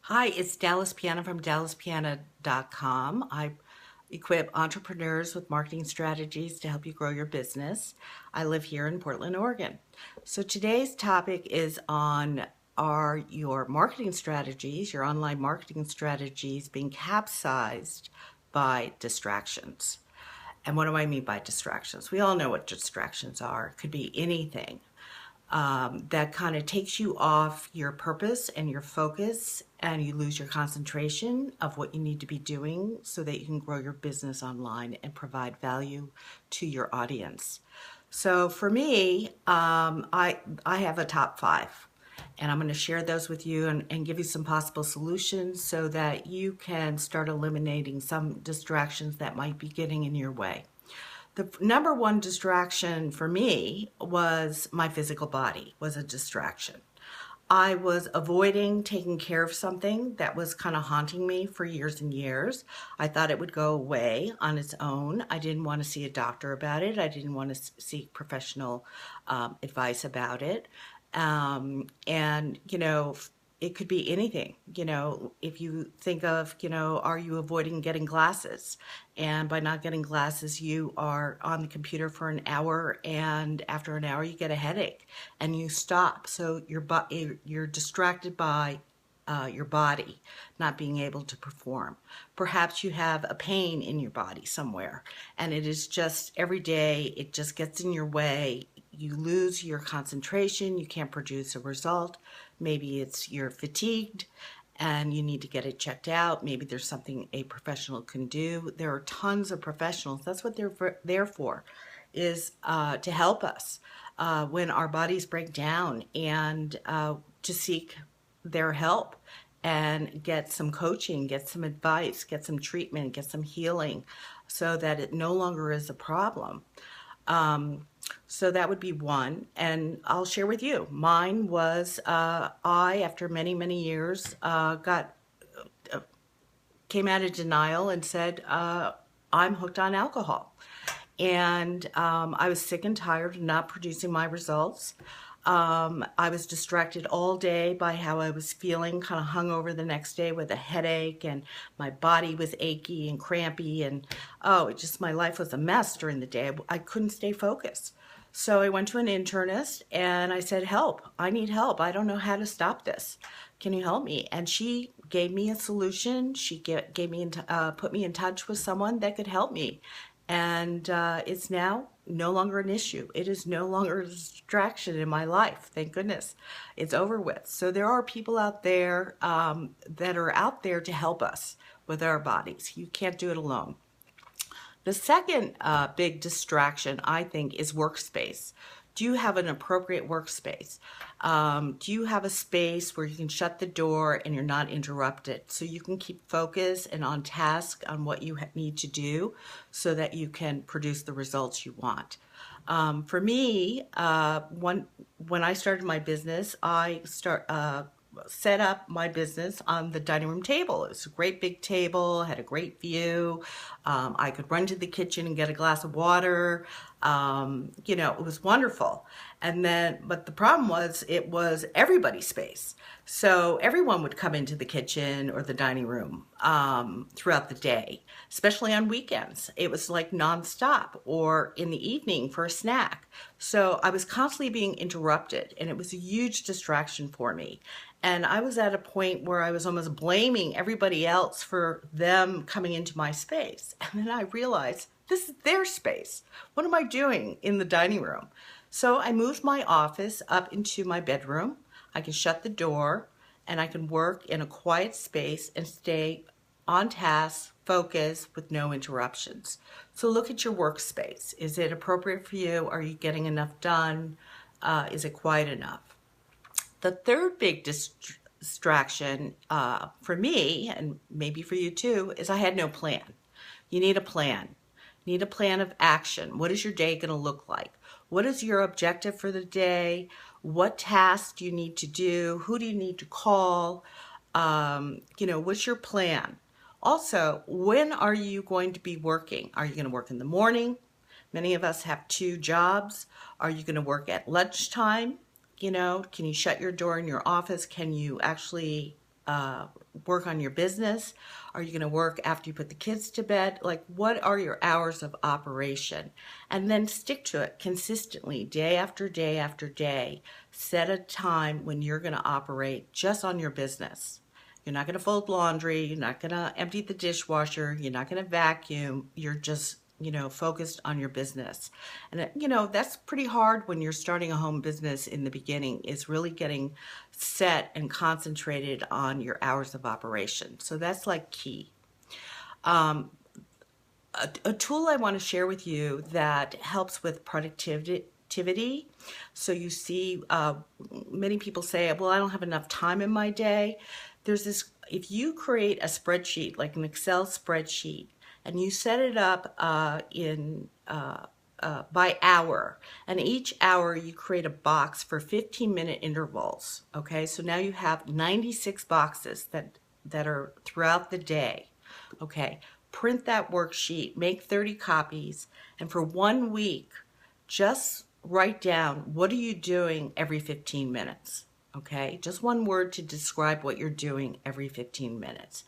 Hi, it's Dallas Piana from dallaspiana.com. I equip entrepreneurs with marketing strategies to help you grow your business. I live here in Portland, Oregon. So today's topic is on are your marketing strategies, your online marketing strategies being capsized by distractions? And what do I mean by distractions? We all know what distractions are. It could be anything that kind of takes you off your purpose and your focus, and you lose your concentration of what you need to be doing so that you can grow your business online and provide value to your audience. So for me, I have a top five, and I'm going to share those with you and give you some possible solutions so that you can start eliminating some distractions that might be getting in your way. The number one distraction for me was my physical body was a distraction. I was avoiding taking care of something that was kind of haunting me for years and years. I thought it would go away on its own. I didn't want to see a doctor about it. I didn't want to seek professional advice about it. And, it could be anything. If you think of, are you avoiding getting glasses? And by not getting glasses, you are on the computer for an hour, and after an hour, you get a headache and you stop. So you're distracted by your body not being able to perform. Perhaps you have a pain in your body somewhere, and it is just every day, it just gets in your way. You lose your concentration, you can't produce a result. Maybe you're fatigued and you need to get it checked out. Maybe there's something a professional can do. There are tons of professionals. That's what they're there for, is to help us when our bodies break down, and to seek their help and get some coaching, get some advice, get some treatment, get some healing so that it no longer is a problem. So that would be one. And I'll share with you. Mine was after many, many years, came out of denial and said, I'm hooked on alcohol. And I was sick and tired of not producing my results. I was distracted all day by how I was feeling, kind of hungover the next day with a headache, and my body was achy and crampy, and my life was a mess during the day. I couldn't stay focused. So I went to an internist and I said, help, I need help. I don't know how to stop this. Can you help me? And she gave me a solution. She put me in touch with someone that could help me. And it's now no longer an issue. It is no longer a distraction in my life. Thank goodness. It's over with. So there are people out there that are out there to help us with our bodies. You can't do it alone. The second big distraction, I think, is workspace. Do you have an appropriate workspace? Do you have a space where you can shut the door and you're not interrupted, so you can keep focused and on task on what you need to do so that you can produce the results you want? For me, when I started my business, set up my business on the dining room table. It was a great big table, had a great view. I could run to the kitchen and get a glass of water. It was wonderful. But the problem was it was everybody's space. So everyone would come into the kitchen or the dining room throughout the day, especially on weekends. It was like nonstop, or in the evening for a snack. So I was constantly being interrupted, and it was a huge distraction for me. And I was at a point where I was almost blaming everybody else for them coming into my space. And then I realized this is their space. What am I doing in the dining room? So I moved my office up into my bedroom. I can shut the door and I can work in a quiet space and stay on task, focus with no interruptions. So look at your workspace. Is it appropriate for you? Are you getting enough done? Is it quiet enough? The third big distraction for me, and maybe for you too, is I had no plan. You need a plan. You need a plan of action. What is your day going to look like? What is your objective for the day? What tasks do you need to do? Who do you need to call? What's your plan? Also, when are you going to be working? Are you going to work in the morning? Many of us have two jobs. Are you going to work at lunchtime? Can you shut your door in your office? Can you actually work on your business? Are you going to work after you put the kids to bed? Like, what are your hours of operation? And then stick to it consistently, day after day after day. Set a time when you're going to operate just on your business. You're not going to fold laundry. You're not going to empty the dishwasher. You're not going to vacuum. You're just, focused on your business. And, that's pretty hard when you're starting a home business in the beginning, is really getting set and concentrated on your hours of operation. So that's like key. A tool I want to share with you that helps with productivity. So you see, many people say, well, I don't have enough time in my day. There's this, if you create a spreadsheet, like an Excel spreadsheet, and you set it up by hour, and each hour you create a box for 15-minute intervals. Okay, so now you have 96 boxes that are throughout the day. Okay, print that worksheet, make 30 copies, and for 1 week, just write down, what are you doing every 15 minutes? Okay, just one word to describe what you're doing every 15 minutes.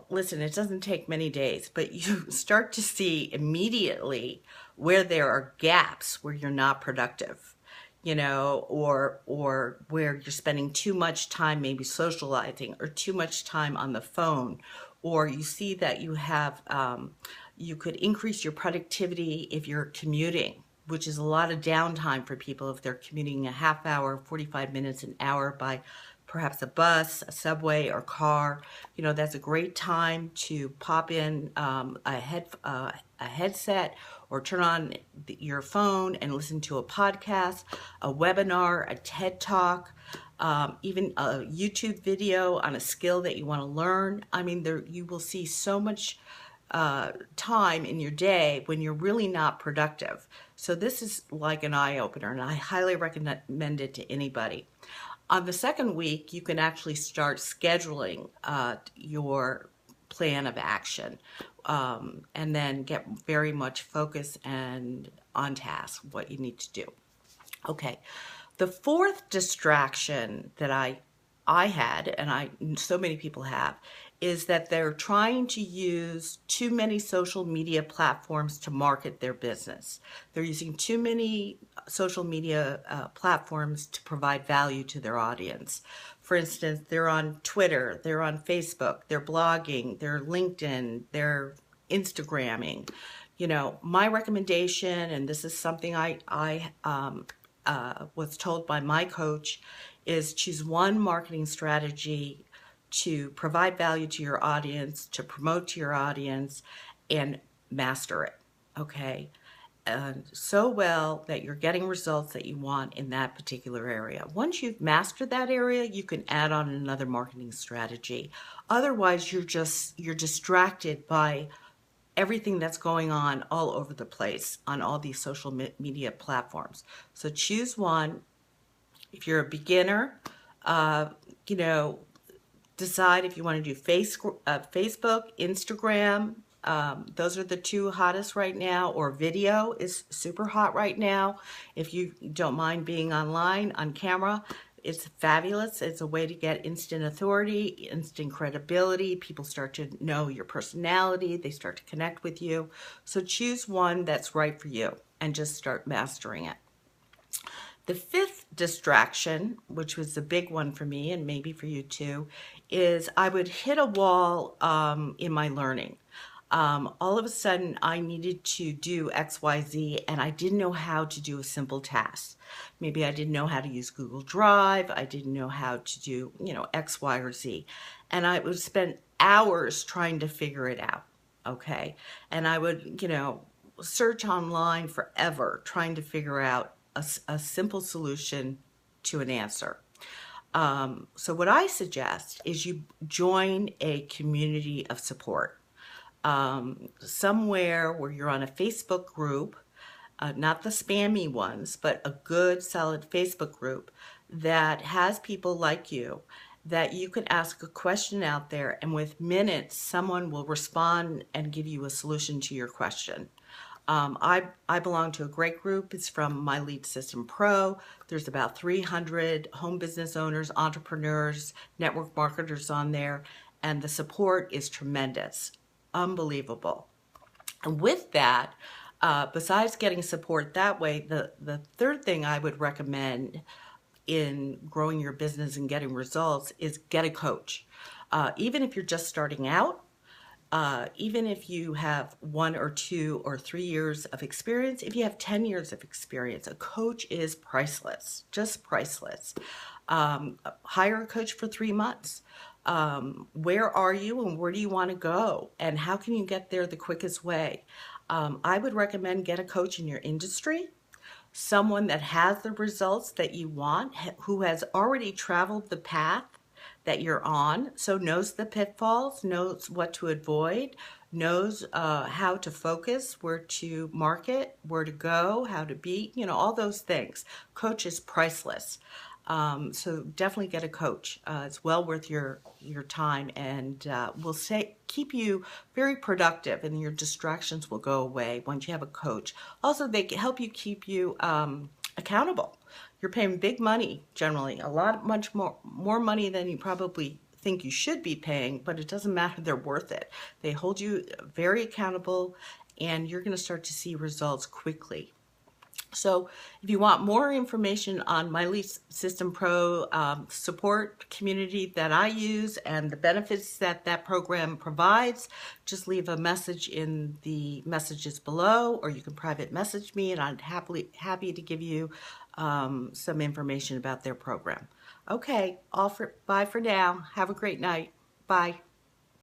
Listen, it doesn't take many days, but you start to see immediately where there are gaps where you're not productive, or where you're spending too much time maybe socializing, or too much time on the phone, or you see that you have, you could increase your productivity if you're commuting, which is a lot of downtime for people if they're commuting a half hour, 45 minutes, an hour by perhaps a bus, a subway, or car. That's a great time to pop in a headset, or turn on your phone and listen to a podcast, a webinar, a TED Talk, even a YouTube video on a skill that you want to learn. I mean, you will see so much time in your day when you're really not productive. So this is like an eye-opener, and I highly recommend it to anybody. On the second week, you can actually start scheduling your plan of action, and then get very much focused and on task, what you need to do. Okay, the fourth distraction that I had, and so many people have, is that they're trying to use too many social media platforms to market their business. They're using too many social media platforms to provide value to their audience. For instance, they're on Twitter, they're on Facebook, they're blogging, they're LinkedIn, they're Instagramming. My recommendation, and this is something I was told by my coach, is choose one marketing strategy to provide value to your audience, to promote to your audience, and master it, okay? So well that you're getting results that you want in that particular area. Once you've mastered that area, you can add on another marketing strategy. Otherwise, you're distracted by everything that's going on all over the place on all these social media platforms. So choose one. If you're a beginner, decide if you want to do Facebook, Instagram. Those are the two hottest right now, or video is super hot right now. If you don't mind being online, on camera, it's fabulous. It's a way to get instant authority, instant credibility. People start to know your personality. They start to connect with you. So choose one that's right for you and just start mastering it. The fifth distraction, which was the big one for me and maybe for you too, is I would hit a wall in my learning. All of a sudden, I needed to do X, Y, Z, and I didn't know how to do a simple task. Maybe I didn't know how to use Google Drive. I didn't know how to do, X, Y, or Z. And I would spend hours trying to figure it out, okay? And I would, search online forever trying to figure out a simple solution to an answer. So what I suggest is you join a community of support. Somewhere where you're on a Facebook group, not the spammy ones, but a good solid Facebook group that has people like you, that you can ask a question out there, and with minutes someone will respond and give you a solution to your question. I belong to a great group. It's from My Lead System Pro. There's about 300 home business owners, entrepreneurs, network marketers on there, and the support is tremendous, unbelievable. And with that, besides getting support that way, the third thing I would recommend in growing your business and getting results is get a coach. Even if you're just starting out, even if you have 1 or 2 or 3 years of experience, if you have 10 years of experience, a coach is priceless, just priceless. Hire a coach for 3 months. Where are you and where do you want to go? And how can you get there the quickest way? I would recommend get a coach in your industry, someone that has the results that you want, who has already traveled the path that you're on, so knows the pitfalls, knows what to avoid, knows how to focus, where to market, where to go, how to be, all those things. Coach is priceless. So definitely get a coach. It's well worth your time, and will keep you very productive, and your distractions will go away once you have a coach. Also, they help you keep you accountable. You're paying big money generally, much more money than you probably think you should be paying, but it doesn't matter. They're worth it. They hold you very accountable, and you're going to start to see results quickly. So if you want more information on My Lead System Pro support community that I use and the benefits that that program provides, just leave a message in the messages below, or you can private message me, and I'm happy to give you some information about their program. Okay, bye for now. Have a great night. Bye.